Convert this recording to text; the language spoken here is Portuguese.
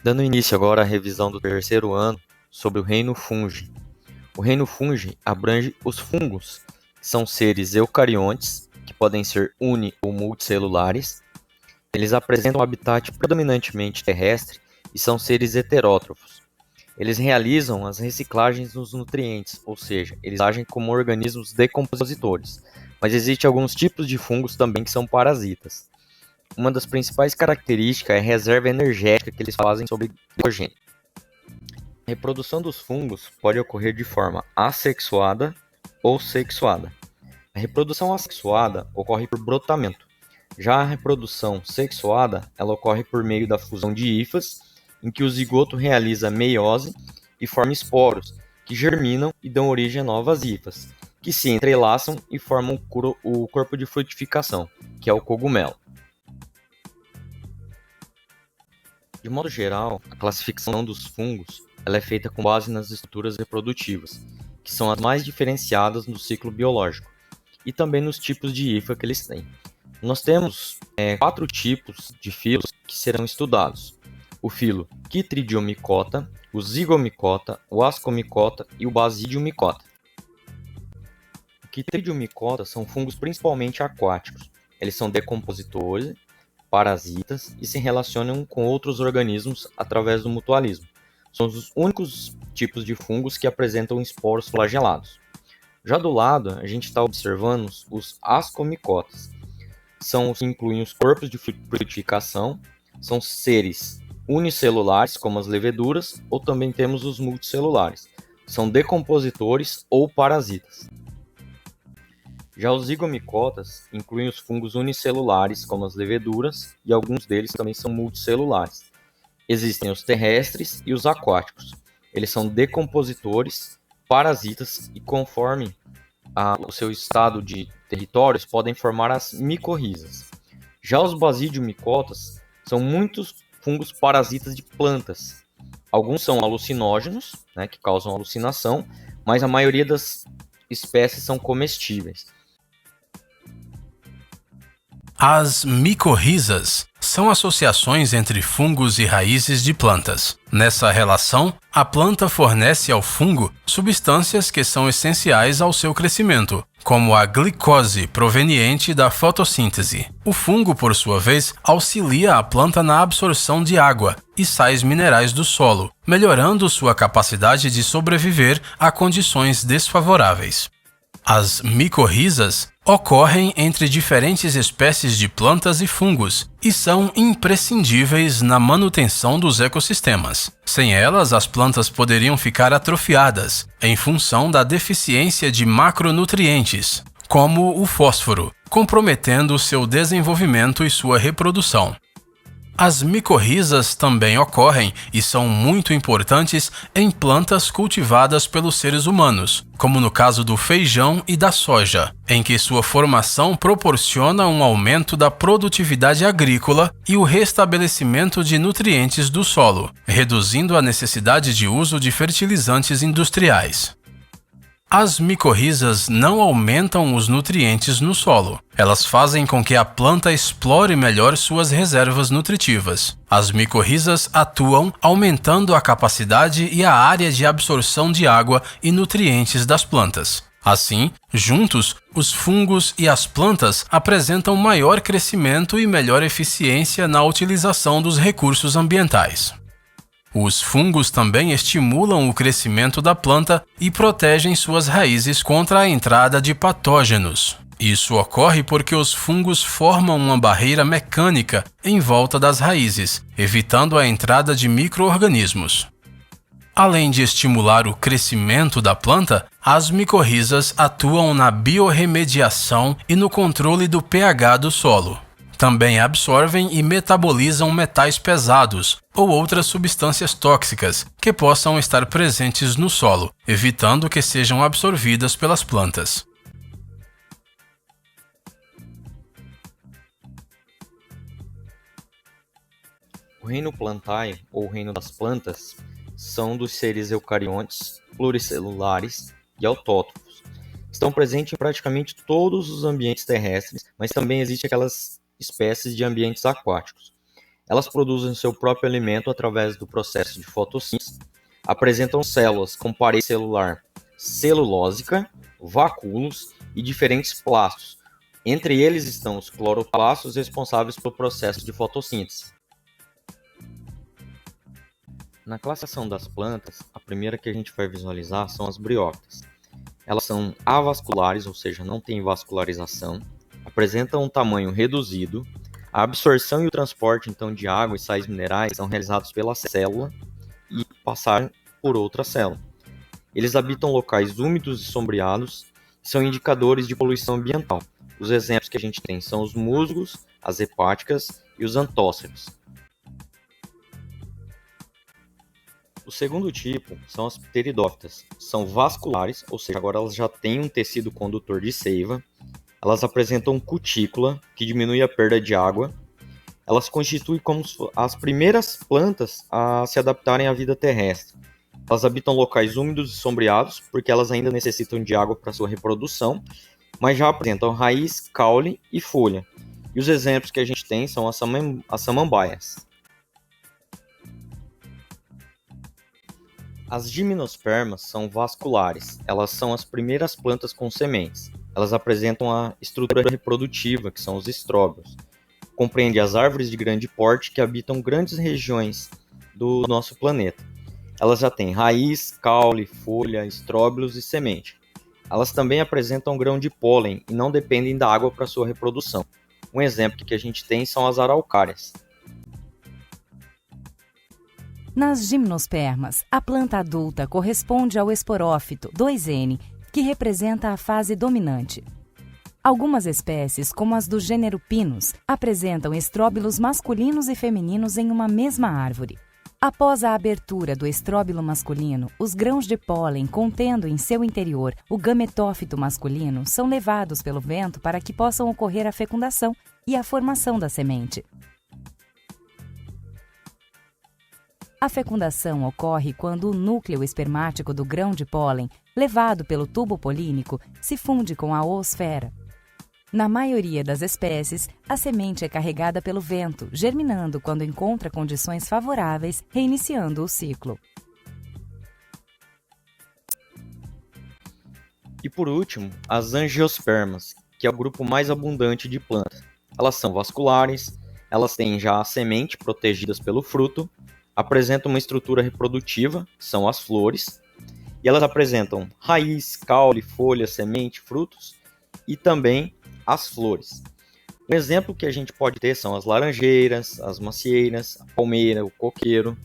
Dando início agora à revisão do terceiro ano sobre o reino fungi. O reino fungi abrange os fungos, que são seres eucariontes, que podem ser uni- ou multicelulares. Eles apresentam um habitat predominantemente terrestre e são seres heterótrofos. Eles realizam as reciclagens dos nutrientes, ou seja, eles agem como organismos decompositores. Mas existem alguns tipos de fungos também que são parasitas. Uma das principais características é a reserva energética que eles fazem sobre glicogênio. A reprodução dos fungos pode ocorrer de forma assexuada ou sexuada. A reprodução assexuada ocorre por brotamento. Já a reprodução sexuada, ela ocorre por meio da fusão de hifas, em que o zigoto realiza meiose e forma esporos, que germinam e dão origem a novas hifas, que se entrelaçam e formam o corpo de frutificação, que é o cogumelo. De modo geral, a classificação dos fungos ela é feita com base nas estruturas reprodutivas, que são as mais diferenciadas no ciclo biológico, e também nos tipos de hifa que eles têm. Nós temos 4 tipos de filos que serão estudados: o filo Chytridiomycota, o Zygomycota, o Ascomycota e o Basidiomycota. O Chytridiomycota são fungos principalmente aquáticos. Eles são decompositores, parasitas e se relacionam com outros organismos através do mutualismo. São os únicos tipos de fungos que apresentam esporos flagelados. Já do lado, a gente está observando os ascomicotas. São os que incluem os corpos de frutificação, são seres unicelulares, como as leveduras, ou também temos os multicelulares. São decompositores ou parasitas. Já os zigomicotas incluem os fungos unicelulares, como as leveduras, e alguns deles também são multicelulares. Existem os terrestres e os aquáticos. Eles são decompositores, parasitas e, conforme o seu estado de territórios, podem formar as micorrizas. Já os basidiomicotas são muitos fungos parasitas de plantas. Alguns são alucinógenos, que causam alucinação, mas a maioria das espécies são comestíveis. As micorrizas são associações entre fungos e raízes de plantas. Nessa relação, a planta fornece ao fungo substâncias que são essenciais ao seu crescimento, como a glicose proveniente da fotossíntese. O fungo, por sua vez, auxilia a planta na absorção de água e sais minerais do solo, melhorando sua capacidade de sobreviver a condições desfavoráveis. As micorrizas ocorrem entre diferentes espécies de plantas e fungos e são imprescindíveis na manutenção dos ecossistemas. Sem elas, as plantas poderiam ficar atrofiadas em função da deficiência de macronutrientes, como o fósforo, comprometendo seu desenvolvimento e sua reprodução. As micorrizas também ocorrem e são muito importantes em plantas cultivadas pelos seres humanos, como no caso do feijão e da soja, em que sua formação proporciona um aumento da produtividade agrícola e o restabelecimento de nutrientes do solo, reduzindo a necessidade de uso de fertilizantes industriais. As micorrizas não aumentam os nutrientes no solo. Elas fazem com que a planta explore melhor suas reservas nutritivas. As micorrizas atuam aumentando a capacidade e a área de absorção de água e nutrientes das plantas. Assim, juntos, os fungos e as plantas apresentam maior crescimento e melhor eficiência na utilização dos recursos ambientais. Os fungos também estimulam o crescimento da planta e protegem suas raízes contra a entrada de patógenos. Isso ocorre porque os fungos formam uma barreira mecânica em volta das raízes, evitando a entrada de micro-organismos. Além de estimular o crescimento da planta, as micorrizas atuam na biorremediação e no controle do pH do solo. Também absorvem e metabolizam metais pesados ou outras substâncias tóxicas que possam estar presentes no solo, evitando que sejam absorvidas pelas plantas. O reino Plantae, ou reino das plantas, são dos seres eucariontes, pluricelulares e autótrofos. Estão presentes em praticamente todos os ambientes terrestres, mas também existem aquelas espécies de ambientes aquáticos. Elas produzem seu próprio alimento através do processo de fotossíntese, apresentam células com parede celular celulósica, vacúolos e diferentes plastos. Entre eles estão os cloroplastos responsáveis pelo processo de fotossíntese. Na classificação das plantas, a primeira que a gente vai visualizar são as briófitas. Elas são avasculares, ou seja, não têm vascularização, apresentam um tamanho reduzido, a absorção e o transporte então de água e sais minerais são realizados pela célula e passarem por outra célula. Eles habitam locais úmidos e sombreados e são indicadores de poluição ambiental. Os exemplos que a gente tem são os musgos, as hepáticas e os antóceros. O segundo tipo são as pteridófitas. São vasculares, ou seja, agora elas já têm um tecido condutor de seiva. Elas apresentam cutícula, que diminui a perda de água. Elas constituem como as primeiras plantas a se adaptarem à vida terrestre. Elas habitam locais úmidos e sombreados, porque elas ainda necessitam de água para sua reprodução, mas já apresentam raiz, caule e folha. E os exemplos que a gente tem são as samambaias. As gimnospermas são vasculares. Elas são as primeiras plantas com sementes. Elas apresentam a estrutura reprodutiva, que são os estróbilos. Compreende as árvores de grande porte que habitam grandes regiões do nosso planeta. Elas já têm raiz, caule, folha, estróbilos e semente. Elas também apresentam grão de pólen e não dependem da água para sua reprodução. Um exemplo que a gente tem são as araucárias. Nas gimnospermas, a planta adulta corresponde ao esporófito 2N, que representa a fase dominante. Algumas espécies, como as do gênero Pinus, apresentam estróbilos masculinos e femininos em uma mesma árvore. Após a abertura do estróbilo masculino, os grãos de pólen contendo em seu interior o gametófito masculino são levados pelo vento para que possam ocorrer a fecundação e a formação da semente. A fecundação ocorre quando o núcleo espermático do grão de pólen, levado pelo tubo polínico, se funde com a oosfera. Na maioria das espécies, a semente é carregada pelo vento, germinando quando encontra condições favoráveis, reiniciando o ciclo. E por último, as angiospermas, que é o grupo mais abundante de plantas. Elas são vasculares, elas têm já a semente protegidas pelo fruto, apresentam uma estrutura reprodutiva, que são as flores, e elas apresentam raiz, caule, folha, semente, frutos e também as flores. Um exemplo que a gente pode ter são as laranjeiras, as macieiras, a palmeira, o coqueiro.